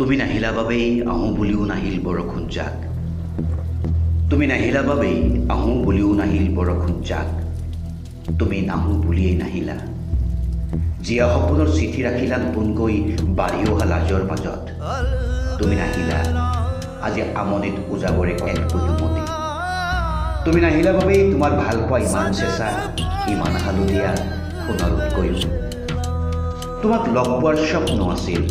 তুমি নাহিলা বাবেই আহোঁ বুলিও নাহিল বৰষুণ জাক। তুমি নাহিলা বাবেই আহোঁ বুলিও নাহিল বৰষুণ জাক। তুমি নাহোঁ বুলিয়েই নাহিলা। জীয়া সপোনৰ চিঠি ৰাখিলা নতুনকৈ বাঢ়ি অহা লাজৰ মাজত। তুমি নাহিলা আজি আমনিত উজাগৰে এক কুলুমতি। তুমি নাহিলা বাবেই তোমাৰ ভাল পোৱা ইমান চেঁচা, ইমান হালধীয়া সোণাৰুতকৈও। তোমাক লগ পোৱাৰ স্বপ্ন আছিল,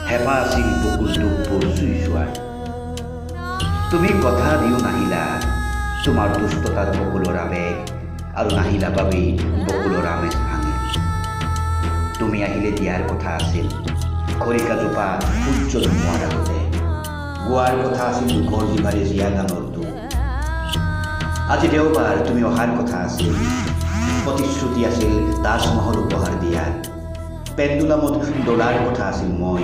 হেঁপাহ আছিল বকুলটোক চুই চোৱাৰ। তুমি কথা দিও নাহিলা, তোমাৰ দুষ্টতাত বকুলৰ আৱেগ, আৰু নাহিলা বাবেই বকুলৰ আমেজ ভাঙিল। তুমি আহিলে দিয়াৰ কথা আছিল খৰিকাজোপা সূৰ্য নোমোৱাৰ আগতে। গোৱাৰ কথা আছিল দুখৰ জিভাৰে জীয়া গানৰ দোষ। আজি দেওবাৰ তুমি অহাৰ কথা আছিল, প্ৰতিশ্ৰুতি আছিল তাজমহল উপহাৰ দিয়াৰ। পেণ্ডুলামত ডলাৰ কথা আছিল মই,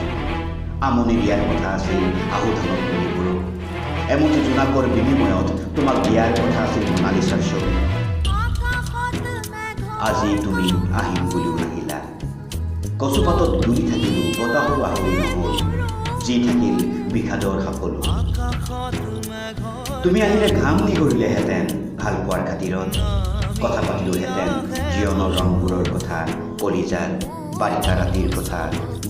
আমনি দিয়াৰ কথা আছিল আহু ধানত তুলিবোৰক। এমুঠি জোনাকৰ বিনিময়ত তোমাক দিয়াৰ কথা আছিল মনালিছাৰ ছবি। আজি তুমি আহিম বুলিও নাহিলা। কচুপাতত দুলি থাকিলো বতাহৰো আহৰি নহ'ল, যি থাকিল বিষাদৰ সাফল। তুমি আহিলে ঘাম নিগৰিলেহেঁতেন ভাল পোৱাৰ খাতিৰত, কথা পাতিলোহেঁতেন জীৱনৰ ৰংবোৰৰ কথা, কলিজাৰ বাৰিষা ৰাতিৰ কথা,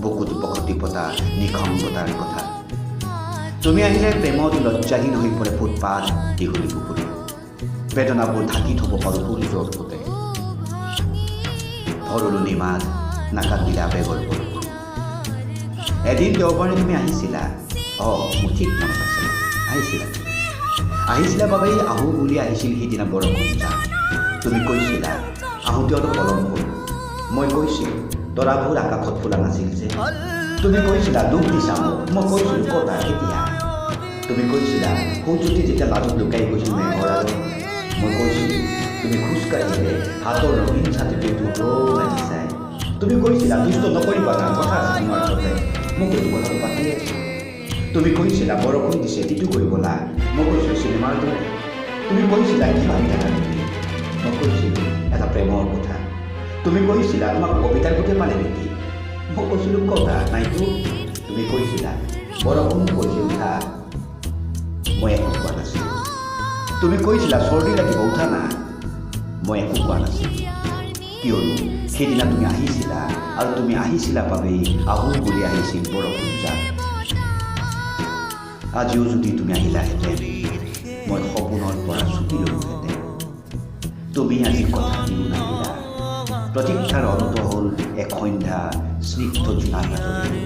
বুকুত বসতি পতা নিখংগতাৰ কথা। তুমি আহিলে প্ৰেমত লজ্জাহীন হৈ পৰে ফুটপাথ দীঘলী পুখুৰী। বেদনাবোৰ ঢাকি থ'ব পাৰোঁ সূৰ্যৰ ফুটে। ভৰলুনি মাছ নাকান্দিলা বেগৰ বৰষুণ। এদিন দেওবাৰে তুমি আহিছিলা, মোৰ ঠিক মনত আছে, আহিছিলা বাবেই আহোঁ বুলি আহিছিল সিদিনা বৰষুণ জাক। তুমি কৈছিলা আহোঁতে অলপ পলম হ'ল। মই কৈছিলোঁ তৰাবোৰ আকাশত ফুলা নাছিল যে। তুমি কৈছিলা দুখ দিছা মোক, মই কৈছিলোঁ কতা কেতিয়া। তুমি কৈছিলা সূৰ্যটি যেতিয়া লাজত লুকাই গৈছিল মেঘৰ আগত। মই কৈছিলোঁ তুমি খোজকাঢ়িলে হাতৰ ৰঙীন ছাতিটোৱে ধুঁৱৰ লাগি যায়। তুমি কৈছিলা দুষ্ট নকৰিবা না, কথা আছে তোমাৰ আগতে, মোক এইটো কথাটো পাতি আছোঁ। তুমি কৈছিলা বৰষুণ দিছে তিটো কৰিবলা, মই কৈছিলোঁ চিনেমাৰ দৰে। তুমি কৈছিলা কি ভাবি থাকা তুমি, মই কৈছিলোঁ এটা প্ৰেমৰ কথা। তুমি কৈছিলা তোমাক কবিতাৰ গোটেই পালে নেকি, মই কৈছিলোঁ কথা নাইতো। তুমি কৈছিলা বৰষুণ কৈছিল উঠা, মই একো কোৱা নাছিলোঁ। তুমি কৈছিলা চৰ্দি লাগিব উঠা না, মই একো কোৱা নাছিলোঁ। কিয়নো সেইদিনা তুমি আহিছিলা, আৰু তুমি আহিছিলা বাবেই আহোঁ বুলি আহিছিল বৰষুণ জাক। আজিও যদি তুমি আহিলাহেঁতেন, মই সপোনৰ পৰা চুটি ল'লোহেঁতেন। তুমি আজি কথা দিও নাহিলা। প্ৰতীক্ষাৰ অন্ত হ'ল এক সন্ধ্যা স্নিগ্ধ জোনাক বাতৰি।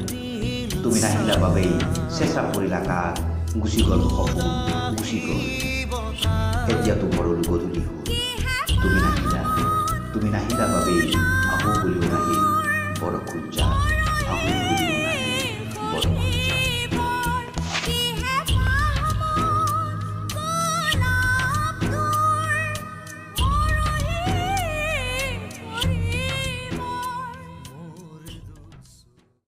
তুমি নাহিলা বাবেই চেঁচা পৰিল আকাশ, গুচি গ'ল সপোন, গুচি গ'ল। এতিয়াতো ভৰলু গধূলি হ'ল। তুমি নাহিলা বাবেই